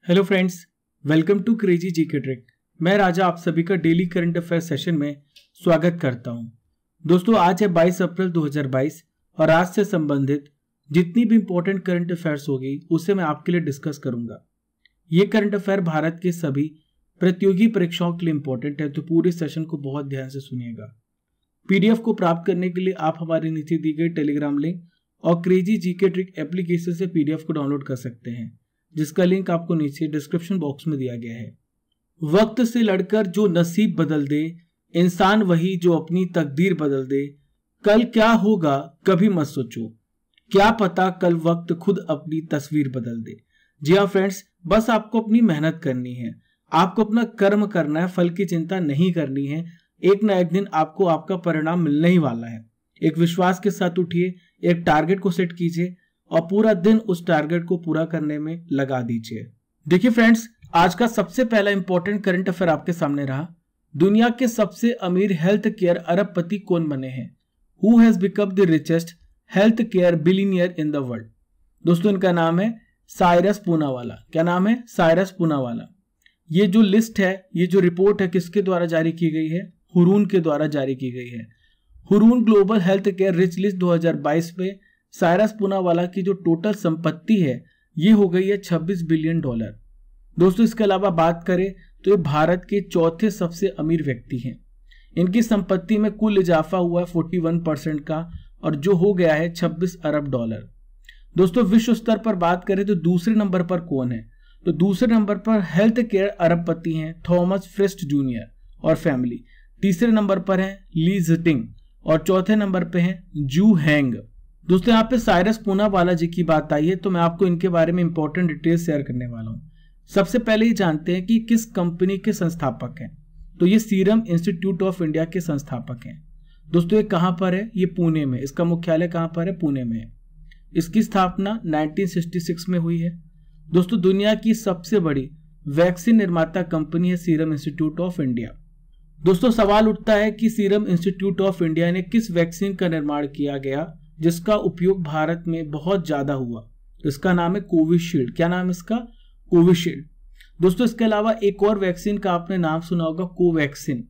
Hello friends, welcome to crazy GK trick. मैं राजा आप सभी का डेली करंट अफेयर सेशन में स्वागत करता हूं। दोस्तों, आज है 22 अप्रैल 2022 और आज से संबंधित जितनी भी इंपॉर्टेंट करंट अफेयर्स होगी उसे मैं आपके लिए डिस्कस करूंगा। ये करंट अफेयर भारत के सभी प्रतियोगी परीक्षाओं के लिए इंपॉर्टेंट है, तो पूरे सेशन को बहुत ध्यान से सुनिएगा। पीडीएफ को प्राप्त करने के लिए आप हमारे नीचे दी गई टेलीग्राम लिंक और क्रेजी जीके ट्रिक एप्लीकेशन से पीडीएफ को डाउनलोड कर सकते हैं, जिसका लिंक आपको नीचे डिस्क्रिप्शन बॉक्स में दिया गया है। वक्त से लड़कर जो नसीब बदल दे, इंसान वही जो अपनी तकदीर बदल दे। कल क्या होगा कभी मत सोचो, क्या पता कल वक्त खुद अपनी तस्वीर बदल दे। जी हाँ फ्रेंड्स, बस आपको अपनी मेहनत करनी है, आपको अपना कर्म करना है, फल की चिंता नहीं करनी है। एक ना एक दिन आपको आपका परिणाम मिलने ही वाला है। एक विश्वास के साथ उठिए, एक टारगेट को सेट कीजिए और पूरा दिन उस टारगेट को पूरा करने में लगा दीजिए। देखिए फ्रेंड्स, आज का सबसे पहला इंपॉर्टेंट करंट अफेयर आपके सामने रहा। दुनिया के सबसे अमीर हेल्थ केयर अरबपति कौन बने हैं? Who has become the richest health care billionaire in the world? दोस्तों, इनका नाम है साइरस पूनावाला। क्या नाम है? साइरस पूनावाला। ये जो लिस्ट है, ये जो रिपोर्ट है, किसके द्वारा जारी की गई है? हुरून के द्वारा जारी की गई है। Hurun global health care rich list 2022 पे साइरस पूनावाला की जो टोटल संपत्ति है ये हो गई है $26 बिलियन। दोस्तों, इसके अलावा बात करें तो ये भारत के चौथे सबसे अमीर व्यक्ति हैं। इनकी संपत्ति में कुल इजाफा हुआ है 41% का, और जो हो गया है $26 अरब। दोस्तों, विश्व स्तर पर बात करें तो दूसरे नंबर पर कौन है? तो दूसरे नंबर पर हेल्थ केयर अरबपति हैं थॉमस फ्रिस्ट जूनियर और फैमिली। तीसरे नंबर पर है ली जिटिंग और चौथे नंबर पे है जू हैंग। दोस्तों, यहाँ पे साइरस पूनावाला जी की बात आई है तो मैं आपको इनके बारे में इंपॉर्टेंट डिटेल्स शेयर करने वाला हूँ। सबसे पहले ये जानते हैं कि किस कंपनी के संस्थापक हैं। तो ये सीरम इंस्टीट्यूट ऑफ इंडिया के संस्थापक हैं। दोस्तों, ये कहाँ पर है? ये पुणे में। इसका मुख्यालय कहाँ पर है? पुणे में है। इसकी स्थापना 1966 में हुई है। दोस्तों, दुनिया की सबसे बड़ी वैक्सीन निर्माता कंपनी है सीरम इंस्टीट्यूट ऑफ इंडिया। दोस्तों, सवाल उठता है कि सीरम इंस्टीट्यूट ऑफ इंडिया ने किस वैक्सीन का निर्माण किया गया जिसका उपयोग भारत में बहुत ज्यादा हुआ? इसका नाम है कोविशील्ड। क्या नाम है इसका? कोविशील्ड। दोस्तों, इसके अलावा एक और वैक्सीन का आपने नाम सुना होगा, कोवैक्सीन।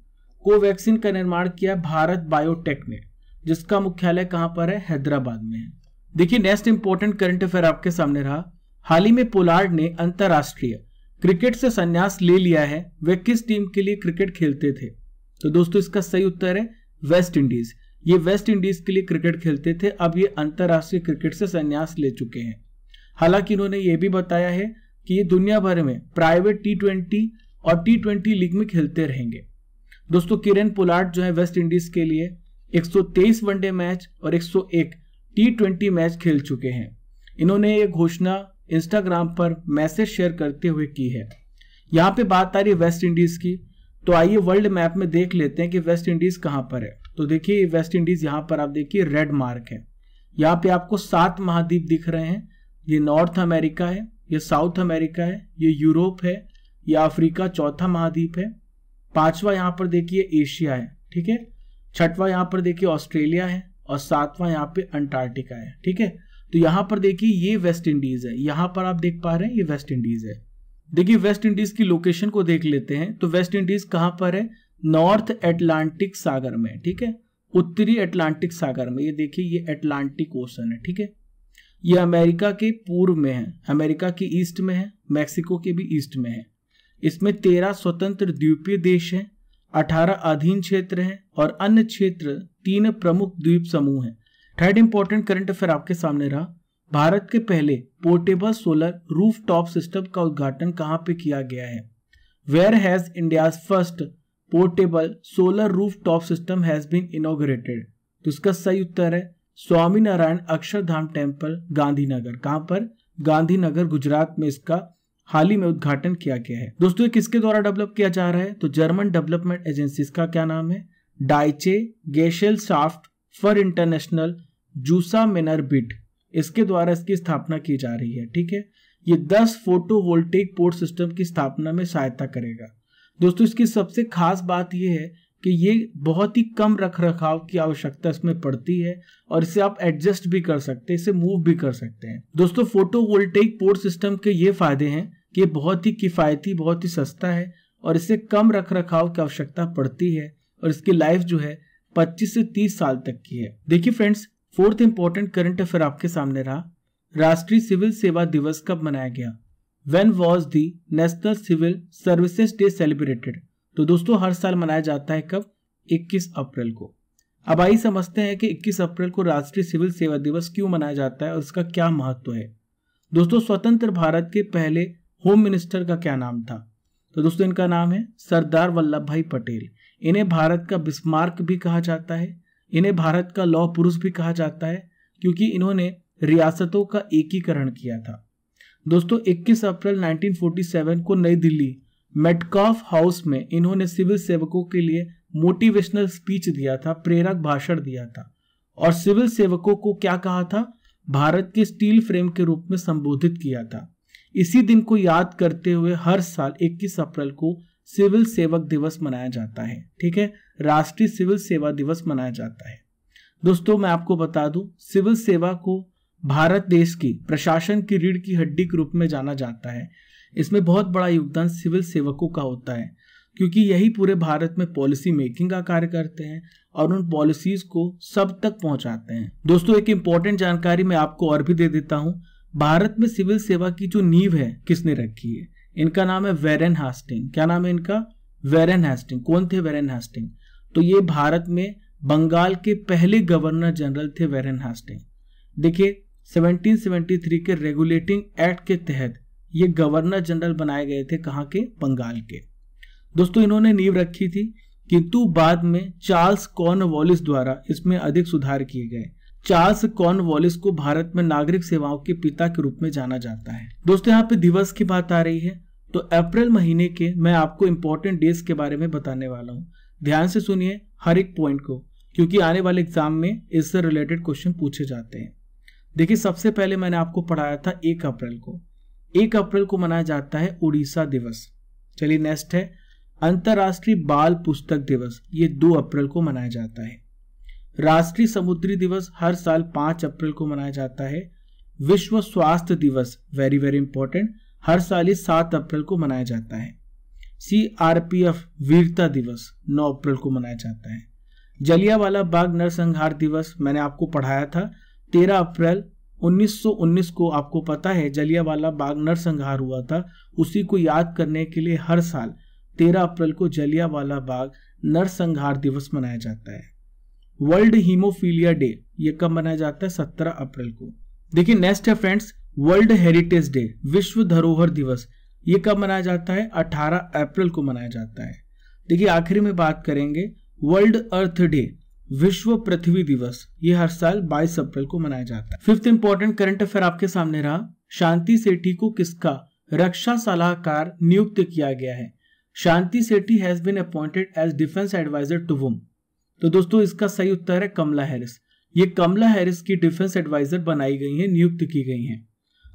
कोवैक्सीन का निर्माण किया भारत बायोटेक ने, जिसका मुख्यालय कहां पर है? हैदराबाद में है। देखिए, नेक्स्ट इंपॉर्टेंट करंट अफेयर आपके सामने रहा। हाल ही में पोलार्ड ने अंतरराष्ट्रीय क्रिकेट से संन्यास ले लिया है। वे किस टीम के लिए क्रिकेट खेलते थे? तो दोस्तों, इसका सही उत्तर है वेस्ट इंडीज। ये वेस्ट इंडीज के लिए क्रिकेट खेलते थे। अब ये अंतरराष्ट्रीय क्रिकेट से संन्यास ले चुके हैं। हालांकि इन्होंने ये भी बताया है कि ये दुनिया भर में प्राइवेट T20 और T20 लीग में खेलते रहेंगे। दोस्तों, किरण पोलार्ड जो है वेस्ट इंडीज के लिए 123 वनडे मैच और 101 T20 मैच खेल चुके हैं। इन्होंने ये घोषणा इंस्टाग्राम पर मैसेज शेयर करते हुए की है। यहाँ पे बात आ रही है वेस्ट इंडीज की, तो आइए वर्ल्ड मैप में देख लेते हैं कि वेस्ट इंडीज कहाँ पर है। तो देखिए, वेस्ट इंडीज यहाँ पर आप देखिए रेड मार्क है। यहाँ पे आपको 7 महाद्वीप दिख रहे हैं। ये नॉर्थ अमेरिका है, ये साउथ अमेरिका है, ये यूरोप है, ये अफ्रीका चौथा महाद्वीप है। 5वां यहाँ पर देखिए एशिया है, ठीक है। 6वां यहाँ पर देखिए ऑस्ट्रेलिया है और 7वां यहाँ पे अंटार्कटिका है, ठीक है। तो यहाँ पर देखिए ये वेस्ट इंडीज है। यहाँ पर आप देख पा रहे हैं ये वेस्ट इंडीज है। देखिए, वेस्ट इंडीज की लोकेशन को देख लेते हैं। तो वेस्ट इंडीज कहां पर है? नॉर्थ अटलांटिक सागर में, ठीक है। उत्तरी अटलांटिक सागर में। ये देखिए, ये अटलांटिक ओशन है, ठीक है। ये अमेरिका के पूर्व में है, अमेरिका की ईस्ट में है, मैक्सिको के भी ईस्ट में है। इसमें 13 स्वतंत्र द्वीपीय देश हैं, 18 अधीन क्षेत्र हैं और अन्य क्षेत्र 3 प्रमुख द्वीप समूह हैं। थर्ड इंपॉर्टेंट करंट अफेयर आपके सामने रहा। भारत के पहले पोर्टेबल सोलर रूफटॉप सिस्टम का उद्घाटन कहां पे किया गया है? Where has India's first portable solar rooftop system has been inaugurated? तो इसका सही उत्तर है स्वामी नारायण अक्षरधाम टेम्पल, गांधीनगर। कहां पर? गांधीनगर, गुजरात में इसका हाल ही में उद्घाटन किया गया है। दोस्तों, ये किसके द्वारा डेवलप किया जा रहा है? तो जर्मन डेवलपमेंट एजेंसी, इसका क्या नाम है? डाइचे गेशेलशाफ्ट फॉर इंटरनेशनल जूसा मेनरबिट, इसके द्वारा इसकी स्थापना की जा रही है, ठीक है। ये 10 फोटोवोल्टेइक पोर्ट सिस्टम की स्थापना में सहायता करेगा। दोस्तों, इसकी सबसे खास बात यह है कि ये बहुत ही कम रखरखाव की आवश्यकता इसमें पड़ती है और इसे आप एडजस्ट भी कर सकते हैं, इसे मूव भी कर सकते हैं। दोस्तों, फोटोवोल्टेइक पोर्ट सिस्टम के ये फायदे हैं कि बहुत ही किफ़ायती, बहुत ही सस्ता है और इससे कम रख रखाव की आवश्यकता पड़ती है और इसकी लाइफ जो है 25 से 30 साल तक की है। देखिए friends, fourth important current affair आपके सामने रहा। राष्ट्रीय सिविल सेवा दिवस कब मनाया गया? When was the national civil services day celebrated? तो दोस्तों हर साल मनाया जाता है कब? 21 अप्रैल को। अब आइए समझते हैं कि 21 अप्रैल को राष्ट्रीय सिविल सेवा दिवस क्यों मनाया जाता है और इसका क्या महत्व है। दोस्तों स्वतंत्र भारत के पहले होम मिनिस्टर का क्या नाम था? तो दोस्तों इनका नाम है सरदार वल्लभ भाई पटेल। इन्हें भारत का बिस्मार्क भी कहा जाता है, इन्हें भारत का लौह पुरुष भी कहा जाता है क्योंकि इन्होंने रियासतों का एकीकरण किया था। दोस्तों 21 अप्रैल 1947 को नई दिल्ली मेटकाफ हाउस में इन्होंने सिविल सेवकों के लिए मोटिवेशनल स्पीच दिया था, प्रेरक भाषण दिया था और सिविल सेवकों को क्या कहा था? भारत के स्टील फ्रेम के रूप में संबोधित किया था। इसी दिन को याद करते हुए हर साल 21 अप्रैल को सिविल सेवक दिवस मनाया जाता है। ठीक है, राष्ट्रीय सिविल सेवा दिवस मनाया जाता है। दोस्तों मैं आपको बता दूं, सिविल सेवा को भारत देश की प्रशासन की रीढ़ की हड्डी के रूप में जाना जाता है। इसमें बहुत बड़ा योगदान सिविल सेवकों का होता है क्योंकि यही पूरे भारत में पॉलिसी मेकिंग का कार्य करते हैं और उन पॉलिसीज को सब तक पहुंचाते हैं। दोस्तों एक इंपॉर्टेंट जानकारी मैं आपको और भी दे देता हूं। भारत में सिविल सेवा की जो नींव है किसने रखी है? इनका नाम है वैरेन हास्टिंग। क्या नाम है इनका? वैरेन हास्टिंग। कौन थे वैरेन हास्टिंग? तो ये भारत में बंगाल के पहले गवर्नर जनरल थे वैरेन हास्टिंग। देखिए 1773 के रेगुलेटिंग एक्ट के तहत ये गवर्नर जनरल बनाए गए थे। कहाँ के? बंगाल के। दोस्तों इन्होंने नींव रखी थी किंतु बाद में चार्ल्स कॉर्नवालिस द्वारा इसमें अधिक सुधार किए गए। चार्ल्स कॉर्नवालिस को भारत में नागरिक सेवाओं के पिता के रूप में जाना जाता है। दोस्तों यहाँ पे दिवस की बात आ रही है तो अप्रैल महीने के मैं आपको इंपॉर्टेंट डेज के बारे में बताने वाला हूँ। ध्यान से सुनिए हर एक पॉइंट को क्योंकि आने वाले एग्जाम में इससे रिलेटेड क्वेश्चन पूछे जाते हैं। देखिए सबसे पहले मैंने आपको पढ़ाया था 1 अप्रैल को। 1 अप्रैल को मनाया जाता है उड़ीसा दिवस। चलिए नेक्स्ट है अंतर्राष्ट्रीय बाल पुस्तक दिवस। ये 2 अप्रैल को मनाया जाता है। राष्ट्रीय समुद्री दिवस हर साल 5 अप्रैल को मनाया जाता है। विश्व स्वास्थ्य दिवस वेरी वेरी इंपॉर्टेंट, हर साल ये 7 अप्रैल को मनाया जाता है। CRPF वीरता दिवस 9 अप्रैल को मनाया जाता है। जलियांवाला बाग नरसंहार दिवस मैंने आपको पढ़ाया था 13 अप्रैल 1919 को। आपको पता है जलियांवाला बाग नरसंहार हुआ था, उसी को याद करने के लिए हर साल 13 अप्रैल को जलियांवाला बाग नरसंहार दिवस मनाया जाता है। वर्ल्ड हीमोफीलिया डे ये कब मनाया जाता है? 17 अप्रैल को। देखिए नेक्स्ट है फ्रेंड्स वर्ल्ड हेरिटेज डे, विश्व धरोहर दिवस। ये कब मनाया जाता है? 18 अप्रैल को मनाया जाता है। देखिए आखिरी में बात करेंगे वर्ल्ड अर्थ डे, विश्व पृथ्वी दिवस। ये हर साल 22 अप्रैल को मनाया जाता है। फिफ्थ इंपॉर्टेंट करंट अफेयर आपके सामने रहा। शांति सेठी को किसका रक्षा सलाहकार नियुक्त किया गया है? Shanti Sethi has been appointed as defence advisor to whom. तो दोस्तों इसका सही उत्तर है कमला हैरिस। ये कमला हैरिस की डिफेंस एडवाइजर बनाई गई हैं, नियुक्त की गई हैं।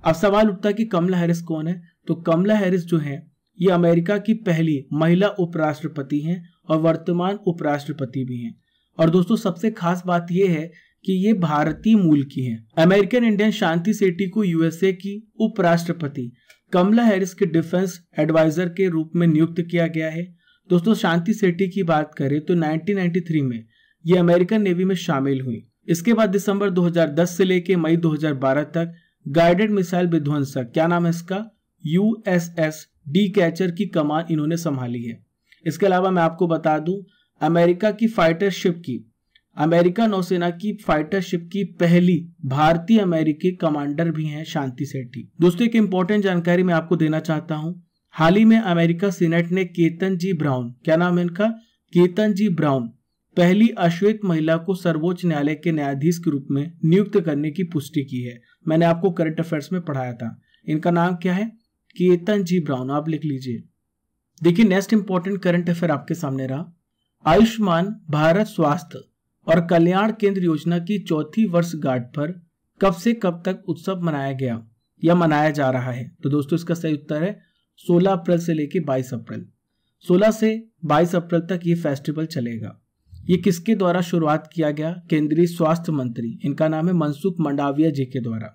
अब सवाल उठता है कि कमला हैरिस कौन है? तो कमला हैरिस जो है ये अमेरिका की पहली महिला उपराष्ट्रपति हैं और वर्तमान उपराष्ट्रपति भी हैं। और दोस्तों सबसे खास बात यह है कि ये भारतीय मूल की हैं। अमेरिकन इंडियन शांति सेठी को यूएसए की उपराष्ट्रपति कमला हैरिस के डिफेंस एडवाइजर के रूप में नियुक्त किया गया है। दोस्तों शांति सेठी की बात करें तो 1993 में ये अमेरिकन नेवी में शामिल हुई। इसके बाद दिसंबर 2010 से लेकर मई 2012 तक गाइडेड मिसाइल विध्वंसक, क्या नाम है इसका? USS डी कैचर की कमान इन्होंने संभाली है। इसके अलावा मैं आपको बता दूं अमेरिका की फाइटर शिप की, अमेरिका नौसेना की फाइटर शिप की पहली भारतीय अमेरिकी कमांडर भी हैं शांति सेठी। दोस्तों एक इंपॉर्टेंट जानकारी मैं आपको देना चाहता हूं। हाल ही में अमेरिका सीनेट ने केतन जी ब्राउन, क्या नाम है इनका? केतन जी ब्राउन, पहली अश्वेत महिला को सर्वोच्च न्यायालय के न्यायाधीश के रूप में नियुक्त करने की पुष्टि की है। मैंने आपको करंट अफेयर्स में पढ़ाया था। इनका नाम क्या है? केतन जी ब्राउन, आप लिख लीजिए। देखिए नेक्स्ट इंपॉर्टेंट करंट अफेयर आपके सामने रहा। आयुष्मान भारत स्वास्थ्य और कल्याण केंद्र योजना की 4वीं वर्षगांठ पर कब से कब तक उत्सव मनाया गया या मनाया जा रहा है? तो दोस्तों इसका सही उत्तर है 16 अप्रैल से लेकर 22 अप्रैल। 16 से 22 अप्रैल तक ये फेस्टिवल चलेगा। ये किसके द्वारा शुरुआत किया गया? केंद्रीय स्वास्थ्य मंत्री, इनका नाम है मनसुख मंडाविया जी के द्वारा।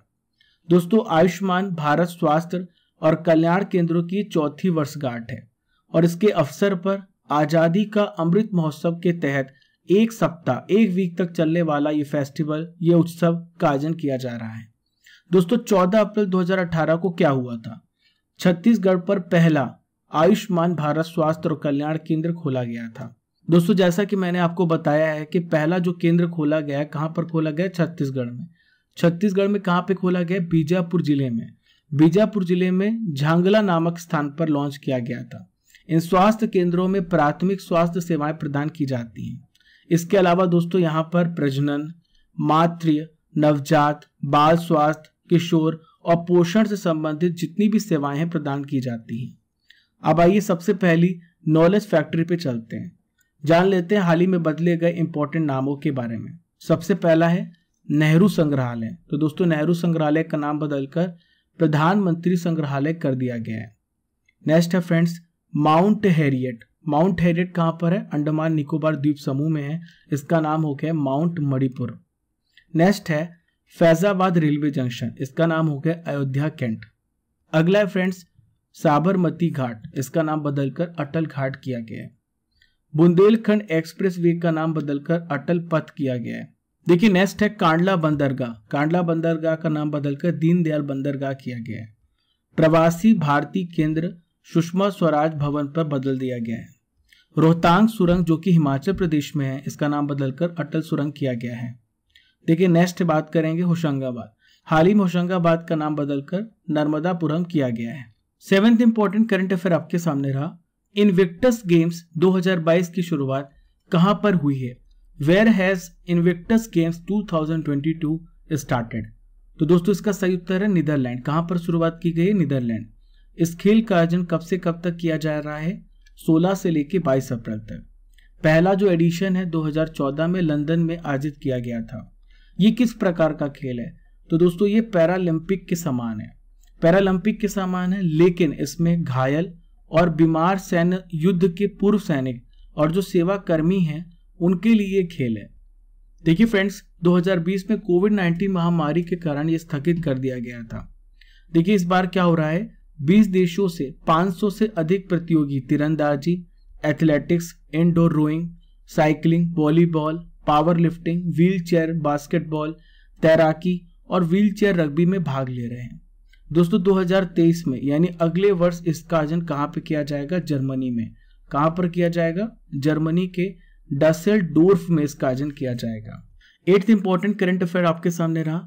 दोस्तों आयुष्मान भारत स्वास्थ्य और कल्याण केंद्रों की चौथी वर्षगांठ है और इसके अवसर पर आजादी का अमृत महोत्सव के तहत एक सप्ताह 1 वीक तक चलने वाला ये उत्सव का आयोजन किया जा रहा है। दोस्तों 14 अप्रैल 2018 को क्या हुआ था? छत्तीसगढ़ पर पहला आयुष्मान भारत स्वास्थ्य और कल्याण केंद्र खोला गया था। दोस्तों जैसा कि मैंने आपको बताया है कि पहला जो केंद्र खोला गया है, कहां पर खोला गया? छत्तीसगढ़ में। छत्तीसगढ़ में कहां पे खोला गया? बीजापुर जिले में। बीजापुर जिले में झांगला नामक स्थान पर लॉन्च किया गया था। इन स्वास्थ्य केंद्रों में प्राथमिक स्वास्थ्य सेवाएं प्रदान की जाती हैं। इसके अलावा दोस्तों यहाँ पर प्रजनन, मातृ, नवजात, बाल स्वास्थ्य, किशोर और पोषण से संबंधित जितनी भी सेवाएं हैं प्रदान की जाती हैं। अब आइए सबसे पहली नॉलेज फैक्ट्री पे चलते हैं, जान लेते हैं हाल ही में बदले गए इंपॉर्टेंट नामों के बारे में। सबसे पहला है नेहरू संग्रहालय। तो दोस्तों नेहरू संग्रहालय का नाम बदलकर प्रधानमंत्री संग्रहालय कर दिया गया है। नेक्स्ट है friends mount Harriet. Mount Harriet कहां पर है? अंडमान निकोबार द्वीप समूह में है। इसका नाम हो गया माउंट मणिपुर। नेक्स्ट है फैजाबाद रेलवे जंक्शन। इसका नाम हो गया अयोध्या कैंट। अगला है फ्रेंड्स साबरमती घाट। इसका नाम बदलकर अटल घाट किया गया है। बुंदेलखंड एक्सप्रेस वे का नाम बदलकर अटल पथ किया गया है। देखिए नेक्स्ट है कांडला बंदरगाह। कांडला बंदरगाह का नाम बदलकर दीनदयाल बंदरगाह किया गया है। प्रवासी भारतीय केंद्र सुषमा स्वराज भवन पर बदल दिया गया है। रोहतांग सुरंग जो कि हिमाचल प्रदेश में है, इसका नाम बदलकर अटल सुरंग किया गया है। देखिए नेक्स्ट बात करेंगे होशंगाबाद। हाल ही में होशंगाबाद का नाम बदलकर नर्मदापुरम किया गया है। 7th इंपॉर्टेंट करंट अफेयर आपके सामने रहा। इनविक्टस गेम्स 2022 की शुरुआत कहां पर हुई है? Where has Invictus Games 2022 started? तो दोस्तों इसका सही उत्तर है नीदरलैंड। कहां पर शुरुआत की गई है? नीदरलैंड। इस खेल का आयोजन कब से कब तक किया जा रहा है? 16 से लेकर 22 अप्रैल तक। पहला जो एडिशन है 2014 में लंदन में आयोजित किया गया था। ये किस प्रकार का खेल है? तो दोस्तों ये पैरालंपिक के समान है। पैरालंपिक के समान है, लेकिन इसमें घायल और बीमार सैन्य युद्ध के पूर्व सैनिक और जो सेवा कर्मी हैं उनके लिए खेल है। देखिए फ्रेंड्स 2020 में कोविड-19 महामारी के कारण ये स्थगित कर दिया गया था। देखिए इस बार क्या हो रहा है, 20 देशों से 500 से अधिक प्रतियोगी तीरंदाजी, athletics, indoor rowing, cycling, volleyball, power lifting, wheelchair basketball, तैराकी और व्हील चेयर रग्बी में भाग ले रहे हैं। दोस्तों 2023 में यानी अगले वर्ष इसका आयोजन कहां पे किया जाएगा? जर्मनी में। कहां पर किया जाएगा? जर्मनी के डसेल्डोर्फ में इसका आयोजन किया जाएगा। 8th इंपॉर्टेंट करंट अफेयर आपके सामने रहा।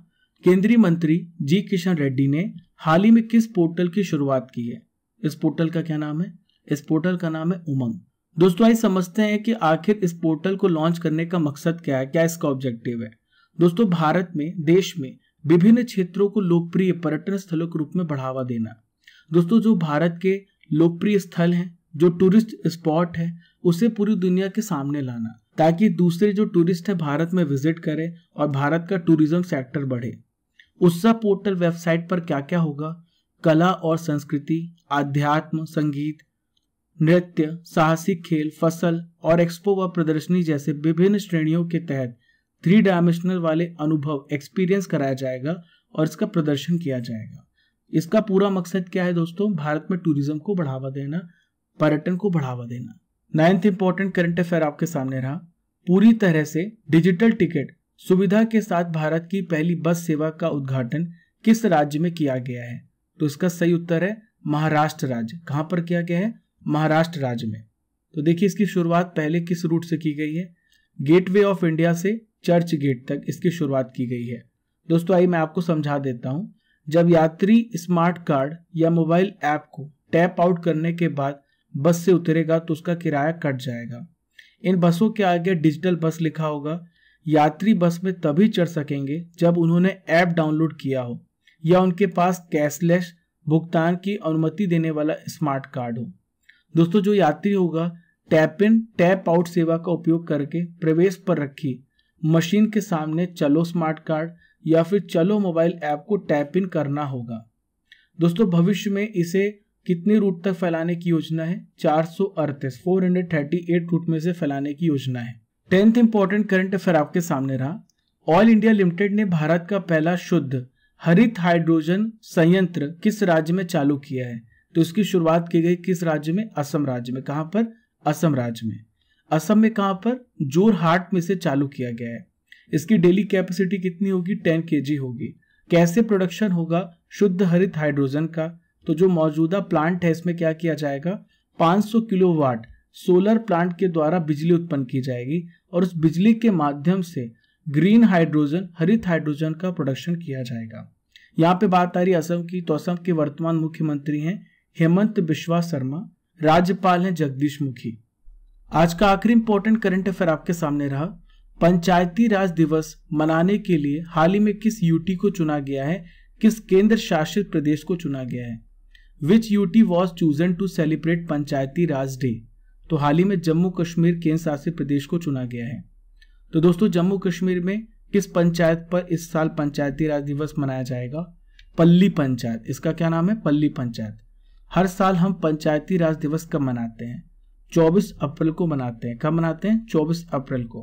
केंद्रीय मंत्री जी किशन रेड्डी ने हाल ही में किस पोर्टल की शुरुआत की है? इस पोर्टल का क्या नाम है? इस पोर्टल का नाम है उमंग। दोस्तों आइए समझते हैं कि आखिर इस पोर्टल को लॉन्च करने का मकसद क्या है, क्या इसका ऑब्जेक्टिव है। दोस्तों भारत में, देश में विभिन्न क्षेत्रों को लोकप्रिय पर्यटन स्थलों के रूप में बढ़ावा देना। दोस्तों जो भारत के लोकप्रिय स्थल हैं, जो टूरिस्ट स्पॉट है, उसे पूरी दुनिया के सामने लाना, ताकि दूसरे जो टूरिस्ट है भारत में विजिट करें और भारत का टूरिज्म सेक्टर बढ़े। उत्सव पोर्टल वेबसाइट पर क्या क्या होगा? कला और संस्कृति, अध्यात्म, संगीत, नृत्य, साहसिक खेल, फसल और एक्सपो व प्रदर्शनी जैसे विभिन्न श्रेणियों के तहत 3 डायमेंशनल वाले अनुभव एक्सपीरियंस कराया जाएगा और इसका प्रदर्शन किया जाएगा। इसका पूरा मकसद क्या है दोस्तों? भारत में टूरिज्म को बढ़ावा देना, पर्यटन को बढ़ावा देना। 9th इंपॉर्टेंट करंट अफेयर आपके सामने रहा। पूरी तरह से डिजिटल टिकट सुविधा के साथ भारत की पहली बस सेवा का उद्घाटन किस राज्य में किया गया है? तो इसका सही उत्तर है महाराष्ट्र राज्य। कहां पर किया गया है? महाराष्ट्र राज्य में। तो देखिए इसकी शुरुआत पहले किस रूट से की गई है? गेटवे ऑफ इंडिया से चर्च गेट तक इसकी शुरुआत की गई है। दोस्तों आइए मैं आपको समझा देता हूं। जब यात्री स्मार्ट कार्ड या मोबाइल ऐप को टैप आउट करने के बाद बस से उतरेगा तो उसका किराया कट जाएगा। इन बसों के आगे डिजिटल बस लिखा होगा। यात्री बस में तभी चढ़ सकेंगे जब उन्होंने ऐप डाउनलोड किया हो या उनके पास कैशलेस भुगतान की अनुमति देने वाला स्मार्ट कार्ड हो। दोस्तों जो यात्री होगा टैप इन टैप आउट सेवा का उपयोग करके प्रवेश पर रखी मशीन के सामने चलो स्मार्ट कार्ड या फिर चलो मोबाइल ऐप को टैप इन करना होगा। दोस्तों भविष्य में इसे कितने रूट तक फैलाने की योजना है? 438 रूट में से फैलाने की योजना है। 10th इंपॉर्टेंट करंट अफेयर आपके सामने रहा। ऑयल इंडिया लिमिटेड ने भारत का पहला शुद्ध हरित हाइड्रोजन संयंत्र किस राज्य में चालू किया है? तो इसकी शुरुआत की गई किस राज्य में? असम राज्य में। कहां पर? असम राज्य में। असम में कहां पर? जोरहाट में से चालू किया गया है। इसकी डेली कैपेसिटी कितनी होगी? 10 kg होगी। कैसे प्रोडक्शन होगा शुद्ध हरित हाइड्रोजन का? तो जो मौजूदा प्लांट है इसमें क्या किया जाएगा? 500 किलोवाट सोलर प्लांट के द्वारा बिजली उत्पन्न की जाएगी और उस बिजली के माध्यम से ग्रीन हाइड्रोजन, हरित हाइड्रोजन का प्रोडक्शन किया जाएगा। यहाँ पे बात आ रही है असम की, तो असम के वर्तमान मुख्यमंत्री हैं हेमंत बिस्वा शर्मा, राज्यपाल हैं जगदीश मुखी। आज का आखिरी इंपॉर्टेंट करंट अफेयर आपके सामने रहा। पंचायती राज दिवस मनाने के लिए हाल ही में किस यूटी को चुना गया है? किस केंद्र शासित प्रदेश को चुना गया है? Which UT was chosen to celebrate Panchayati Raj day? तो हाल ही में जम्मू कश्मीर केंद्र शासित प्रदेश को चुना गया है। तो दोस्तों जम्मू कश्मीर में किस पंचायत पर इस साल पंचायती राज दिवस मनाया जाएगा? पल्ली पंचायत। इसका क्या नाम है? पल्ली पंचायत। हर साल हम पंचायती राज दिवस कब मनाते हैं? 24 अप्रैल को मनाते हैं। कब मनाते हैं? 24 अप्रैल को।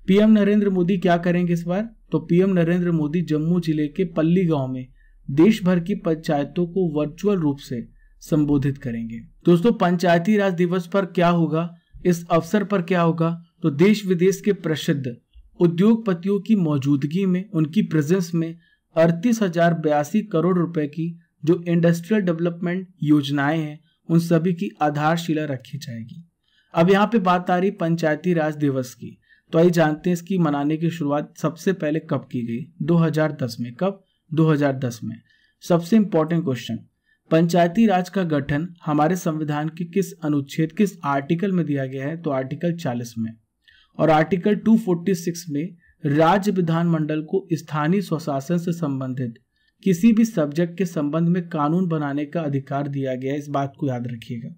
पीएम नरेंद्र मोदी क्या करेंगे इस बार? तो पीएम नरेंद्र मोदी जम्मू जिले के पल्ली गांव में देश भर की पंचायतों को वर्चुअल रूप से संबोधित करेंगे। दोस्तों पंचायती राज दिवस पर क्या होगा? इस अवसर पर क्या होगा? तो देश विदेश के प्रसिद्ध उद्योगपतियों की मौजूदगी में, उनकी प्रेजेंस में 38,082 करोड़ रुपए की जो इंडस्ट्रियल डेवलपमेंट योजनाएं हैं उन सभी की आधारशिला रखी जाएगी। अब यहाँ पे बात आ रही पंचायती राज दिवस की, तो आइए जानते हैं इसकी मनाने की शुरुआत सबसे पहले कब की गई? 2010 में। कब? 2010 में। सबसे इंपॉर्टेंट क्वेश्चन, पंचायती राज का गठन हमारे संविधान के किस अनुच्छेद, किस आर्टिकल में दिया गया है? तो आर्टिकल 40 में। और आर्टिकल 246 में राज्य विधानमंडल को स्थानीय स्वशासन से संबंधित किसी भी सब्जेक्ट के संबंध में कानून बनाने का अधिकार दिया गया है। इस बात को याद रखिएगा।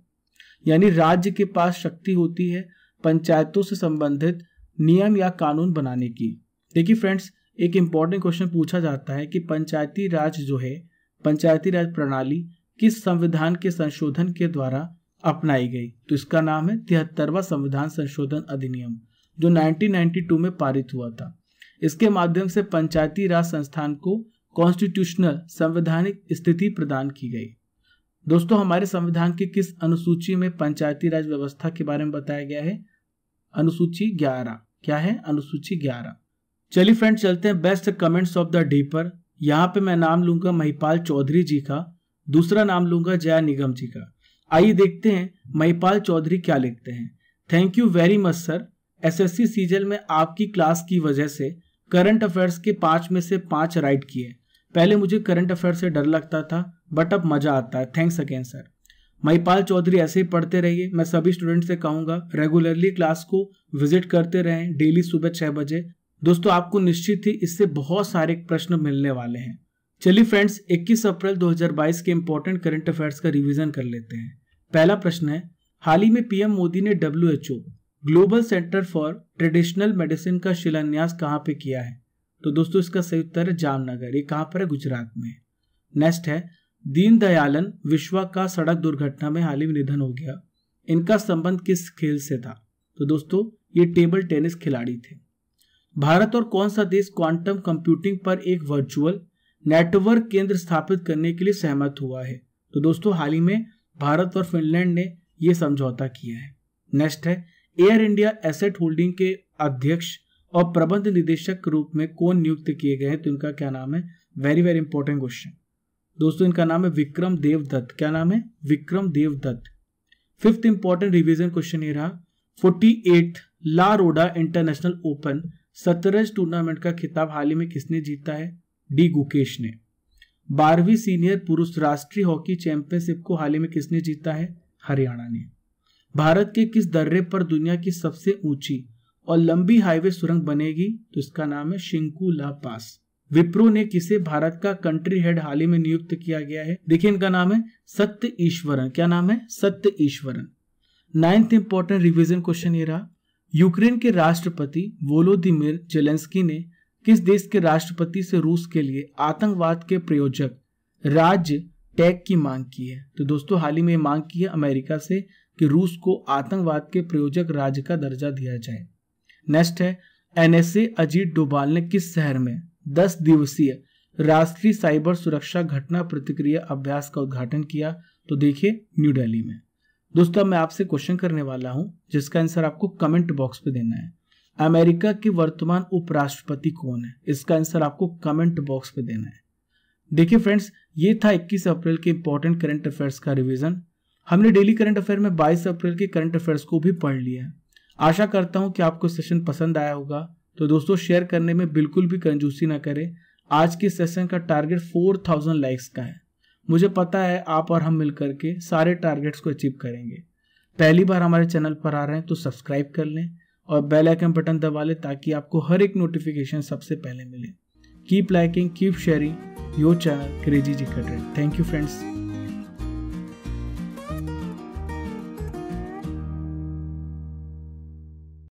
यानी राज्य के पास शक्ति होती है पंचायतों से संबंधित नियम या कानून बनाने की। देखिए फ्रेंड्स, एक इंपॉर्टेंट क्वेश्चन पूछा जाता है कि पंचायती राज जो है, पंचायती राज प्रणाली किस संविधान के संशोधन के द्वारा अपनाई गई? तो इसका नाम है 73वां संविधान संशोधन अधिनियम, जो 1992 में पारित हुआ था। इसके माध्यम से पंचायती राज संस्थान को कॉन्स्टिट्यूशनल, संवैधानिक स्थिति प्रदान की गई। दोस्तों हमारे संविधान की किस अनुसूची में पंचायती राज व्यवस्था के बारे में बताया गया है? अनुसूची 11। क्या है? अनुसूची 11। चलिए फ्रेंड्स चलते हैं best comments of the day पर। यहाँ पे मैं नाम लूंगा महिपाल चौधरी जी का, दूसरा नाम लूंगा जया निगम जी का। आइए देखते हैं महिपाल चौधरी क्या लिखते हैं। Thank you very much sir, SSC CGL में आपकी क्लास की वजह से करंट अफेयर्स के 5 में से 5 राइट किए। पहले मुझे करंट अफेयर से डर लगता था बट अब मजा आता है। Thanks again sir. Mahipal Chaudhary ऐसे ही पढ़ते रहिए। मैं सभी स्टूडेंट से कहूंगा रेगुलरली क्लास को विजिट करते रहें, डेली सुबह 6 बजे। दोस्तों आपको निश्चित ही इससे बहुत सारे प्रश्न मिलने वाले हैं। चलिए फ्रेंड्स 21 अप्रैल 2022 के इंपॉर्टेंट करंट अफेयर्स का रिवीजन कर लेते हैं। पहला प्रश्न है, हाल ही में पीएम मोदी ने WHO global centre for traditional medicine का शिलान्यास कहां पे किया है? तो दोस्तों इसका सही उत्तर है जामनगर। ये कहां पर है? गुजरात में। नेक्स्ट है, दीनदयालन विश्वा का सड़क दुर्घटना में हाल ही में निधन हो गया। इनका संबंध किस खेल से था? तो दोस्तों ये टेबल टेनिस खिलाड़ी थे। भारत और कौन सा देश क्वांटम कंप्यूटिंग पर एक वर्चुअल नेटवर्क केंद्र स्थापित करने के लिए सहमत हुआ है? तो दोस्तों हाल ही में भारत और फिनलैंड ने यह समझौता किया है। नेक्स्ट है, एयर इंडिया एसेट होल्डिंग के अध्यक्ष और प्रबंध निदेशक के रूप में कौन नियुक्त किए गए हैं? तो इनका क्या नाम है? वेरी वेरी इंपॉर्टेंट क्वेश्चन दोस्तों, इनका नाम है विक्रम देव दत्त। क्या नाम है? Vikram Dev Dutt. Fifth important revision question ये रहा, 48th La Roda international open शतरंज टूर्नामेंट का खिताब हाल ही में किसने जीता है? डी गुकेश ने। 12वीं सीनियर पुरुष राष्ट्रीय हॉकी चैंपियनशिप को हाल ही में किसने जीता है? हरियाणा ने। भारत के किस दर्रे पर दुनिया की सबसे ऊंची और लंबी हाईवे सुरंग बनेगी? तो इसका नाम है शिंकुला पास। विप्रो ने किसे भारत का कंट्री हेड हाल ही में नियुक्त किया गया है? देखिए इनका नाम है सत्य ईश्वरन। क्या नाम है? सत्य Eswaran. 9th important revision question ये रहा, यूक्रेन के राष्ट्रपति वोलोदिमीर जेलेंस्की ने किस देश के राष्ट्रपति से रूस के लिए आतंकवाद के प्रायोजक राज्य टैग की मांग की है? तो दोस्तों हाल ही में मांग की है अमेरिका से कि रूस को आतंकवाद के प्रायोजक राज्य का दर्जा दिया जाए। नेक्स्ट है, NSA अजीत डोभाल ने किस शहर में 10 दिवसीय राष्ट्रीय साइबर सुरक्षा घटना प्रतिक्रिया अभ्यास का उद्घाटन किया? तो देखिए न्यू दिल्ली में। दोस्तों मैं आपसे क्वेश्चन करने वाला हूं जिसका आंसर आपको कमेंट बॉक्स पे देना है। अमेरिका के वर्तमान उपराष्ट्रपति कौन है? इसका आंसर आपको कमेंट बॉक्स पे देना है। देखिए फ्रेंड्स, ये था 21 अप्रैल के इंपॉर्टेंट करंट अफेयर्स का रिवीजन। हमने डेली करंट अफेयर में 22 अप्रैल के करंट अफेयर्स को भी पढ़ लिया है। आशा करता हूं कि आपको सेशन पसंद आया होगा। तो दोस्तों शेयर करने में बिल्कुल भी कंजूसी ना करें। आज के सेशन का टारगेट 4000 लाइक्स का है। मुझे पता है आप और हम मिलकर के सारे टारगेट्स को अचीव करेंगे। पहली बार हमारे चैनल पर आ रहे हैं तो सब्सक्राइब कर लें और बेल आइकन बटन दबा लें ताकि आपको हर एक नोटिफिकेशन सबसे पहले मिले। Keep liking, keep sharing your channel crazy GK trick. Thank you friends.